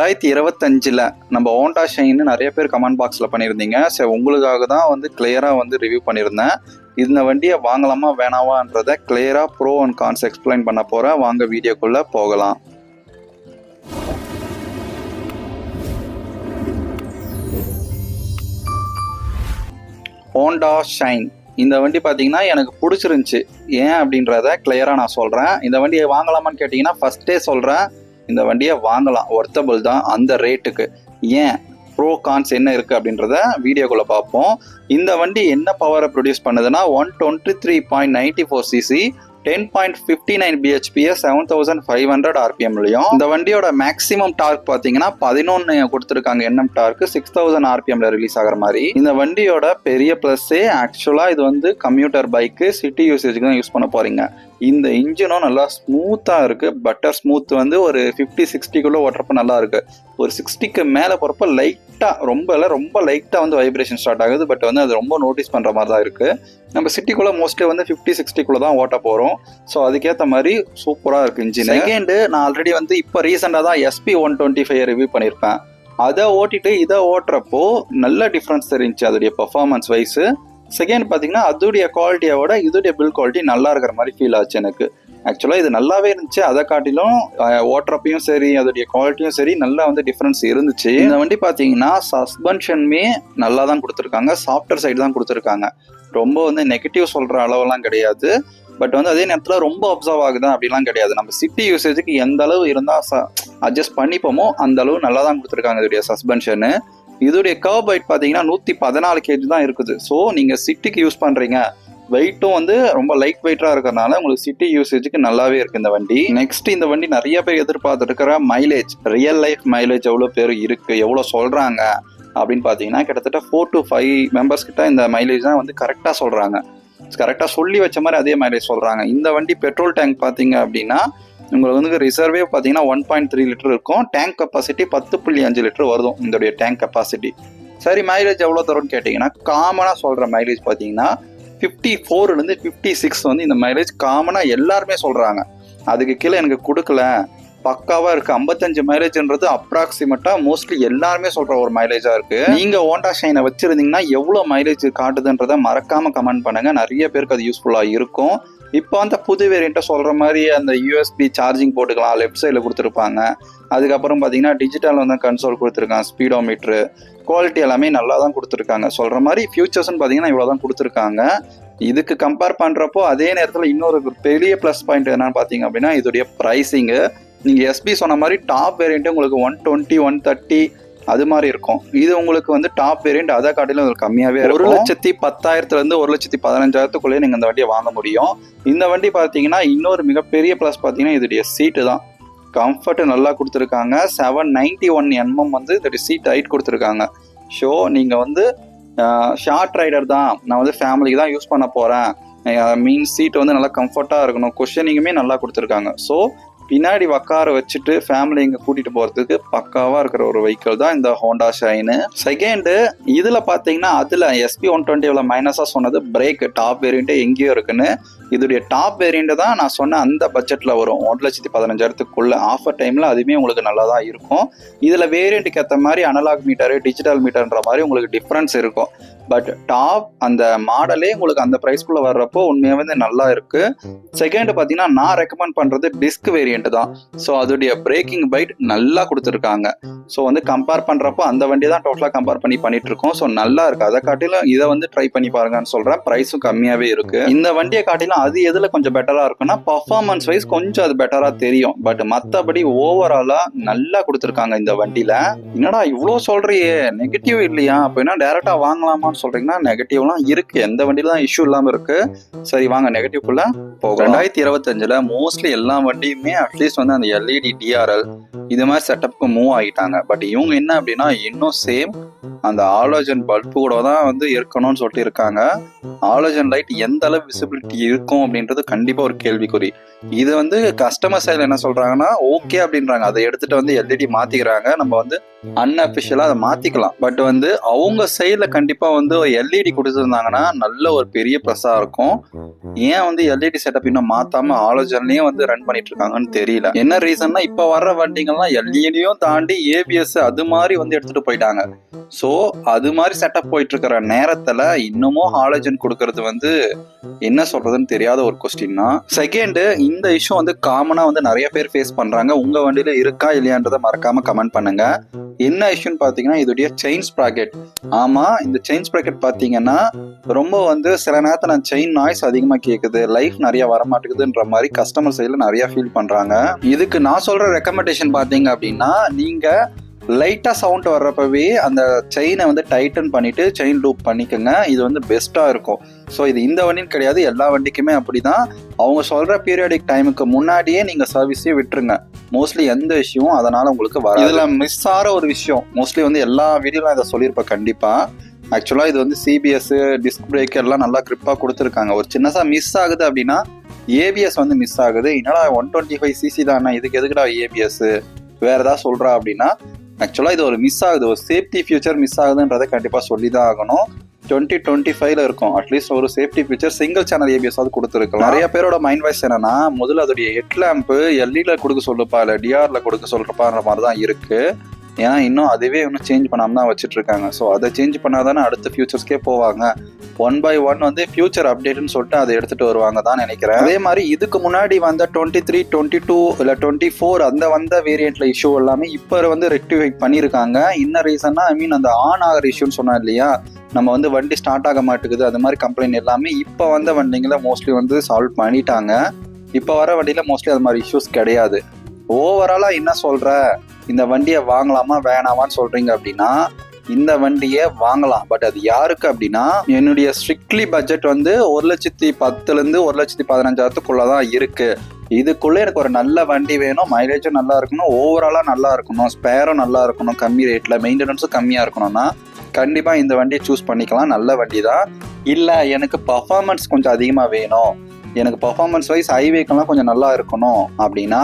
2025 நம்ம Honda shine நிறைய பேர் கமெண்ட் பாக்ஸில் பண்ணியிருந்தீங்க. சரி, உங்களுக்காக தான் வந்து கிளியராக வந்து ரிவ்யூ பண்ணியிருந்தேன். இந்த வண்டியை வாங்கலாமா வேணாமான்றதை கிளியராக ப்ரோ அண்ட் கான்ஸ் எக்ஸ்பிளைன் பண்ண போகிறேன். வாங்க வீடியோக்குள்ளே போகலாம். ஹோண்டா ஷைன் இந்த வண்டி பார்த்தீங்கன்னா எனக்கு பிடிச்சிருந்துச்சி. ஏன் அப்படின்றத கிளியராக நான் சொல்கிறேன். இந்த வண்டியை வாங்கலாமான்னு கேட்டிங்கன்னா ஃபஸ்ட்டே சொல்கிறேன், இந்த வண்டியை வாங்கலாம், ஒர்த்தபிள் தான் அந்த ரேட்டுக்கு. ஏன் ப்ரோ கான்ஸ் என்ன இருக்குது அப்படின்றத வீடியோக்குள்ளே பார்ப்போம். இந்த வண்டி என்ன பவரை ப்ரொடியூஸ் பண்ணுதுன்னா 123.94 cc 10.59 bhps 7500 rpmலையும். இந்த வண்டியோட மேக்ஸிமம் டார்க் பார்த்தீங்கன்னா 11 கொடுத்துருக்காங்க. என்எம் டார்க் 6000 rpmல ரிலீஸ் ஆகிற மாதிரி. இந்த வண்டியோட பெரிய ப்ளஸ்ஸே ஆக்சுவலாக இது வந்து கம்யூட்டர் பைக்கு, சிட்டி யூசேஜுக்கு தான் யூஸ் பண்ண போறீங்க. இந்த இன்ஜினும் நல்லா ஸ்மூத்தாக இருக்குது. பட்டர் ஸ்மூத் வந்து ஒரு 50-60 ஓட்டுறப்ப நல்லா இருக்குது. ஒரு 60க்கு மேலே போகிறப்ப லைட்டாக ரொம்ப லைட்டாக வந்து வைப்ரேஷன் ஸ்டார்ட் ஆகுது. பட் வந்து அது ரொம்ப நோட்டீஸ் பண்ணுற மாதிரி தான் இருக்குது. நம்ம சிட்டிக்குள்ளே மோஸ்ட்லி வந்து 50-60 தான் ஓட்ட போகிறோம். ஸோ அதுக்கேற்ற மாதிரி சூப்பராக இருக்குது இன்ஜின். செகண்டு, நான் ஆல்ரெடி வந்து இப்போ ரீசெண்டாக தான் SP125 ரிவ்யூ பண்ணியிருப்பேன். அதை ஓட்டிட்டு இதை ஓட்டுறப்போ நல்ல டிஃப்ரென்ஸ் தெரிஞ்சிச்சு அதோடைய பர்ஃபார்மன்ஸ் வைஸு. செகண்ட் பார்த்தீங்கன்னா அதோடைய குவாலிட்டியோட இதோடைய பில் குவாலிட்டி நல்லா இருக்கிற மாதிரி ஃபீல் ஆச்சு எனக்கு. ஆக்சுவலாக இது நல்லாவே இருந்துச்சு. அதை காட்டிலும் ஓட்டுறப்பையும் சரி அதோடைய குவாலிட்டியும் சரி நல்லா வந்து டிஃப்ரென்ஸ் இருந்துச்சு. இந்த வண்டி பார்த்தீங்கன்னா சஸ்பென்ஷனுமே நல்லா தான் கொடுத்துருக்காங்க. சாஃப்ட்வேர் சைடு தான் கொடுத்துருக்காங்க. ரொம்ப வந்து நெகட்டிவ் சொல்கிற அளவெல்லாம் கிடையாது. பட் வந்து அதே நேரத்தில் ரொம்ப அப்சர்வ் ஆகுதா அப்படிலாம் கிடையாது. நம்ம சிட்டி யூசேஜுக்கு எந்த அளவு இருந்தால் அட்ஜஸ்ட் பண்ணிப்போமோ அந்த அளவு நல்லா தான் கொடுத்துருக்காங்க இதோடைய சஸ்பென்ஷனு. இதோடைய கர்வ் ஹைட் பார்த்தீங்கன்னா 114 kg தான் இருக்குது. ஸோ நீங்கள் சிட்டிக்கு யூஸ் பண்ணுறீங்க, வெயிட்டும் வந்து ரொம்ப லைட் வெயிட்டாக இருக்கிறனால உங்களுக்கு சிட்டி யூசேஜுக்கு நல்லாவே இருக்குது இந்த வண்டி. நெக்ஸ்ட், இந்த வண்டி நிறைய பேர் எதிர்பார்த்துட்டு இருக்கிற மைலேஜ், ரியல் லைஃப் மைலேஜ் எவ்வளோ பேர் இருக்குது, எவ்வளோ சொல்கிறாங்க அப்படின்னு பார்த்தீங்கன்னா கிட்டத்தட்ட 4 to 5 மெம்பர்ஸ் கிட்ட இந்த மைலேஜ் தான் வந்து கரெக்டாக சொல்கிறாங்க. கரெக்டாக சொல்லி வச்ச மாதிரி அதே மைலேஜ் சொல்கிறாங்க. இந்த வண்டி பெட்ரோல் டேங்க் பார்த்தீங்க அப்படின்னா உங்களுக்கு வந்து ரிசர்வே பார்த்தீங்கன்னா 1.3 லிட்டர் இருக்கும். டேங்க் கெப்பாசிட்டி 10.5 லிட்டர் வருதும் இதோடைய டேங்க் கெப்பாசிட்டி. சரி, மைலேஜ் எவ்வளோ தரும்னு கேட்டிங்கன்னா காமனாக சொல்கிற மைலேஜ் பார்த்தீங்கன்னா 54 56 வந்து இந்த மைலேஜ் காமனாக எல்லாருமே சொல்கிறாங்க. அதுக்கு கீழே எனக்கு கொடுக்கல, பக்காவாக இருக்குது. 55 மைலேஜ்ன்றது அப்ராக்சிமேட்டாக மோஸ்ட்லி எல்லாருமே சொல்கிற ஒரு மைலேஜாக இருக்குது. நீங்கள் ஹோண்டா ஷைனை வச்சுருந்தீங்கன்னா எவ்வளோ மைலேஜ் காட்டுதுன்றதை மறக்காமல் கமெண்ட் பண்ணுங்கள். நிறைய பேருக்கு அது யூஸ்ஃபுல்லாக இருக்கும். இப்போ அந்த புது வேரியண்ட்டை சொல்கிற மாதிரி அந்த USB சார்ஜிங் போட்டுக்கலாம், லெஃப்ட் சைடில் கொடுத்துருப்பாங்க. அதுக்கப்புறம் பார்த்தீங்கன்னா டிஜிட்டல் வந்து கன்சோல் கொடுத்துருக்காங்க, ஸ்பீடோமீட்ரு, குவாலிட்டி எல்லாமே நல்லா தான் கொடுத்துருக்காங்க. சொல்கிற மாதிரி ஃபியூச்சர்ஸ்ன்னு பார்த்தீங்கன்னா இவ்வளோ தான் கொடுத்துருக்காங்க. இதுக்கு கம்பேர் பண்ணுறப்போ அதே நேரத்தில் இன்னொரு பெரிய ப்ளஸ் பாயிண்ட் என்னன்னு பார்த்தீங்க அப்படின்னா இதோடைய ப்ரைஸிங்கு. நீங்கள் SB சொன்ன மாதிரி டாப் வேரியண்ட்டு உங்களுக்கு 120 130 அது மாதிரி இருக்கும். இது உங்களுக்கு வந்து டாப் வேரியண்ட் அதை காட்டிலும் கம்மியாகவே இருக்கும். 1,10,000 1,15,000 நீங்கள் இந்த வண்டியை வாங்க முடியும். இந்த வண்டி பார்த்தீங்கன்னா இன்னொரு மிகப்பெரிய ப்ளஸ் பார்த்தீங்கன்னா இதோடைய சீட்டு தான். கம்ஃபர்ட் நல்லா கொடுத்துருக்காங்க. 791 mm வந்து இதோடைய சீட் ஹைட் கொடுத்துருக்காங்க. ஸோ நீங்கள் வந்து ஷார்ட் ரைடர் தான், நான் வந்து ஃபேமிலிக்கு தான் யூஸ் பண்ண போகிறேன், மீன்ஸ் சீட் வந்து நல்லா கம்ஃபர்ட்டாக இருக்கணும், குஷனிங்குமே நல்லா கொடுத்துருக்காங்க. ஸோ பின்னாடி உட்கார வச்சுட்டு ஃபேமிலி இங்கே கூட்டிகிட்டு போகிறதுக்கு பக்காவாக இருக்கிற ஒரு வெஹிக்கிள் தான் இந்த ஹோண்டா ஷைனு. செகண்டு, இதில் பார்த்தீங்கன்னா அதில் SP120 மைனஸாக சொன்னது பிரேக் டாப் வேரியண்ட்டு எங்கேயோ இருக்குன்னு. இதோடைய டாப் வேரியண்ட்டு தான் நான் சொன்ன அந்த பட்ஜெட்டில் வரும், 1,15,000 ஆஃபர் டைமில். அதுவுமே உங்களுக்கு நல்லா தான் இருக்கும். இதில் வேரியண்ட்டுக்கு ஏற்ற மாதிரி அனலாக் மீட்டரு, டிஜிட்டல் மீட்டர்ன்ற மாதிரி உங்களுக்கு டிஃப்ரென்ஸ் இருக்கும். பட் டாப் அந்த மாடலே உங்களுக்கு அந்த ப்ரைஸ்க்குள்ளே வர்றப்போ உண்மையாக வந்து நல்லா இருக்குது. செகண்ட் பார்த்தீங்கன்னா நான் ரெக்கமெண்ட் பண்ணுறது டிஸ்க் வேரியண்ட் தான். ஸோ அதோடைய பிரேக்கிங் பைட் நல்லா கொடுத்துருக்காங்க. ஸோ வந்து கம்பேர் பண்ணுறப்போ அந்த வண்டி தான் டோட்டலாக கம்பேர் பண்ணிட்டு இருக்கோம். ஸோ நல்லா இருக்குது. அதை காட்டிலும் இதை வந்து ட்ரை பண்ணி பாருங்கன்னு சொல்கிறேன். ப்ரைஸும் கம்மியாகவே இருக்குது. இந்த வண்டியை காட்டிலும் அது எதில் கொஞ்சம் பெட்டராக இருக்குன்னா பர்ஃபார்மன்ஸ் வைஸ் கொஞ்சம் அது பெட்டராக தெரியும். பட் மற்றபடி ஓவராலாக நல்லா கொடுத்துருக்காங்க இந்த வண்டியில். என்னடா இவ்வளோ சொல்கிறியே, நெகட்டிவ் இல்லையா, அப்போ என்ன டேரெக்டாக வாங்கலாமான்னு சொல்றீங்கன்னா நெகட்டிவ்லாம் இருக்கு. எந்த வண்டியில தான் இஷ்யூ இல்லாம இருக்கு. சரி, வாங்க நெகட்டிவ்க்குள்ள போகலாம். 2025 மோஸ்ட்லி எல்லா வண்டியுமே அட்லீஸ்ட் வந்து அந்த LED DRL இது மாதிரி செட்டப்புக்கு மூவ் ஆகிட்டாங்க. பட் இவங்க என்ன அப்படின்னா இன்னும் சேம் அந்த ஆலோஜன் பல்பு கூட தான் வந்து இருக்கணும்னு சொல்லிட்டு இருக்காங்க. ஆலோஜன் லைட் எந்த அளவு விசிபிலிட்டி இருக்கும் அப்படின்றது கண்டிப்பா ஒரு கேள்விக்குறி. இது வந்து கஸ்டமர் சைடில் என்ன சொல்றாங்கன்னா ஓகே அப்படின்றாங்க. அதை எடுத்துட்டு வந்து LED மாத்திக்கிறாங்க. நம்ம வந்து அன்அஃபிஷியலா அதை மாத்திக்கலாம். பட் வந்து அவங்க சைடில் கண்டிப்பா வந்து வந்து ஒரு எல்இடி கொடுத்துருந்தாங்கன்னா நல்ல ஒரு பெரிய ப்ளஸ்ஸா இருக்கும். ஏன் வந்து எல்இடி செட்டப் இன்னும் மாத்தாம ஆலோசனையும் வந்து ரன் பண்ணிட்டு இருக்காங்கன்னு தெரியல. என்ன ரீசன்னா இப்ப வர்ற வண்டிகள்லாம் எல்இடியும் தாண்டி ஏபிஎஸ் அது மாதிரி வந்து எடுத்துட்டு போயிட்டாங்க. ஸோ அது மாதிரி செட்டப் போயிட்டு இருக்கிற நேரத்துல இன்னமும் ஹாலஜன் கொடுக்கறது வந்து என்ன சொல்றதுன்னு தெரியாத ஒரு கொஸ்டின் தான். செகண்ட், இந்த இஷ்யூ வந்து காமனா வந்து நிறைய பேர் ஃபேஸ் பண்றாங்க. உங்க வண்டியில இருக்கா இல்லையான்றதை மறக்காம கமெண்ட் பண்ணுங்க. என்ன இஷ்யூன்னு பாத்தீங்கன்னா இதோடைய செயின் ஸ்ப்ராக்கெட். ஆமா, இந்த செயின் ஸ்ப்ராக்கெட் பாத்தீங்கன்னா ரொம்ப வந்து சில நேரத்துல செயின் நாய்ஸ் அதிகமா கேக்குது, லைஃப் நிறைய வரமாட்டேங்குதுன்ற மாதிரி கஸ்டமர் சைட்ல நிறைய ஃபீல் பண்றாங்க. இதுக்கு நான் சொல்ற ரெக்கமெண்டேஷன் பாத்தீங்க அப்படின்னா, நீங்க லைட்டா சவுண்ட் வர்றப்பவே அந்த செயினை வந்து டைட்டன் பண்ணிட்டு செயின் லூப் பண்ணிக்கோங்க. இது வந்து பெஸ்டா இருக்கும். ஸோ இது இந்த வண்டின்னு கிடையாது, எல்லா வண்டிக்குமே அப்படிதான். அவங்க சொல்ற பீரியாடிக் டைமுக்கு முன்னாடியே நீங்க சர்வீஸே விட்டுருங்க. மோஸ்ட்லி எந்த விஷயமும் அதனால உங்களுக்கு வரும். இதுல மிஸ் ஆகிற ஒரு விஷயம், மோஸ்ட்லி வந்து எல்லா வீடியோலாம் இதை சொல்லியிருப்பேன் கண்டிப்பா. ஆக்சுவலா இது வந்து சிபிஎஸ் டிஸ்க் பிரேக் எல்லாம் நல்லா கிரிப்பா கொடுத்துருக்காங்க. ஒரு சின்னசா மிஸ் ஆகுது அப்படின்னா ஏபிஎஸ் வந்து மிஸ் ஆகுது. என்னடா 125cc தானே, இதுக்கு எதுக்குடா ஏபிஎஸ் வேற ஏதாவது சொல்றா அப்படின்னா, ஆக்சுவலா இது ஒரு மிஸ் ஆகுது, ஒரு சேஃப்டி ஃபியூச்சர் மிஸ் ஆகுதுன்றதை கண்டிப்பா சொல்லிதான் ஆகணும். 2025 இருக்கும். அட்லீஸ்ட் ஒரு safety feature single channel ABS கொடுத்துருக்கலாம். நிறைய பேரோட மைண்ட் வாய்ஸ் என்னன்னா, முதல்ல அதோடைய ஹெட் லேம்ப் எல்இடில கொடுக்க சொல்லுப்பா இல்ல டிஆர்ல கொடுக்க சொல்றப்பான்ற மாதிரி தான் இருக்கு. ஏன்னா இன்னும் அதுவே இன்னும் சேஞ்ச் பண்ணாம தான் வச்சுட்டு இருக்காங்க. ஸோ அதை சேஞ்ச் பண்ணாதானே அடுத்த ஃபியூச்சர்ஸ்க்கே போவாங்க. 1 by 1 வந்து ஃபியூச்சர் அப்டேட்னு சொல்லிட்டு அதை எடுத்துட்டு வருவாங்க தான் நினைக்கிறேன். அதே மாதிரி இதுக்கு முன்னாடி வந்த 23, 22 இல்ல 24 அந்த வந்த வேரியன்ட்ல இஷ்யூ எல்லாமே இப்போ வந்து ரெக்டிஃபை பண்ணியிருக்காங்க. என்ன ரீசன்னா, ஐ மீன் அந்த ஆன் ஆகிற இஷ்யூன்னு சொன்னா இல்லையா, நம்ம வந்து வண்டி ஸ்டார்ட் ஆக மாட்டேங்குது, அது மாதிரி கம்ப்ளைண்ட் எல்லாமே இப்போ வந்த வண்டிங்களை மோஸ்ட்லி வந்து சால்வ் பண்ணிட்டாங்க. இப்போ வர வண்டியில மோஸ்ட்லி அது மாதிரி இஷ்யூஸ் கிடையாது. ஓவராலா என்ன சொல்ற, இந்த வண்டியை வாங்கலாமா வேணாமான்னு சொல்றீங்க அப்படின்னா, இந்த வண்டியை வாங்கலாம். பட் அது யாருக்கு அப்படின்னா, என்னுடைய ஸ்ட்ரிக்ட்லி பட்ஜெட் வந்து 1,10,000 1,15,000 தான் இருக்கு. இதுக்குள்ள எனக்கு ஒரு நல்ல வண்டி வேணும், மைலேஜும் நல்லா இருக்கணும், ஓவராலா நல்லா இருக்கணும், ஸ்பேரும் நல்லா இருக்கணும், கம்மி ரேட்ல மெயின்டெனன்ஸும் கம்மியா இருக்கணும்னா கண்டிப்பா இந்த வண்டியை சூஸ் பண்ணிக்கலாம். நல்ல வண்டி தான். இல்ல எனக்கு பர்ஃபார்மன்ஸ் கொஞ்சம் அதிகமா வேணும், எனக்கு பர்ஃபார்மன்ஸ் வைஸ் ஹைவேக்கெல்லாம் கொஞ்சம் நல்லா இருக்கணும் அப்படின்னா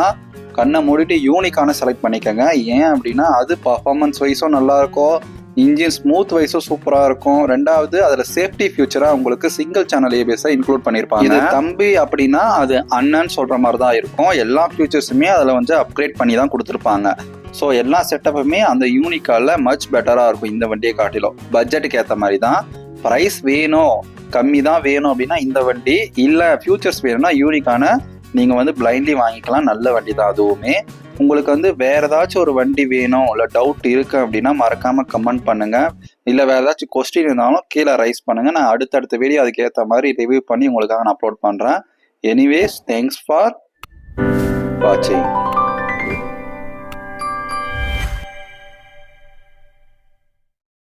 கண்ணை மூடிட்டு யூனிக்கான செலக்ட் பண்ணிக்கோங்க. ஏன் அப்படின்னா அது பர்ஃபார்மன்ஸ் வைஸும் நல்லா இருக்கும், இன்ஜின் ஸ்மூத் வைஸும் சூப்பரா இருக்கும். ரெண்டாவது அதுல சேஃப்டி ஃபியூச்சரா உங்களுக்கு சிங்கிள் சேனல் ஏபிஎஸ் இன்க்ளூட் பண்ணிருப்பாங்க. இது தம்பி அப்படின்னா அது அண்ணன் சொல்ற மாதிரி தான் இருக்கும். எல்லா ஃபியூச்சர்ஸுமே அதுல வந்து அப்கிரேட் பண்ணி தான் கொடுத்துருப்பாங்க. ஸோ எல்லா செட்டப்புமே அந்த யூனிக்கால மச் பெட்டரா இருக்கும் இந்த வண்டியை காட்டிலும். பட்ஜெட்டுக்கு ஏற்ற மாதிரி தான். ப்ரைஸ் வேணும், கம்மி தான் வேணும் அப்படின்னா இந்த வண்டி, இல்லை ஃபியூச்சர்ஸ் வேணும்னா யூனிக்கான நீங்க வந்து பிளைண்ட்லி வாங்கிக்கலாம். நல்ல வண்டி தான் அதுவுமே. உங்களுக்கு வந்து வேற ஏதாச்சும் ஒரு வண்டி வேணும் இல்லை டவுட் இருக்கு அப்படின்னா மறக்காம கமெண்ட் பண்ணுங்க. இல்லை வேற ஏதாச்சும் கொஸ்டின் இருந்தாலும் கீழே ரைஸ் பண்ணுங்க. நான் அடுத்தடுத்த வீடியோ அதுக்கு ஏற்ற மாதிரி ரிவ்யூ பண்ணி உங்களுக்காக நான் அப்லோட் பண்றேன். எனிவேஸ், தேங்க்ஸ் ஃபார் வாட்சிங்.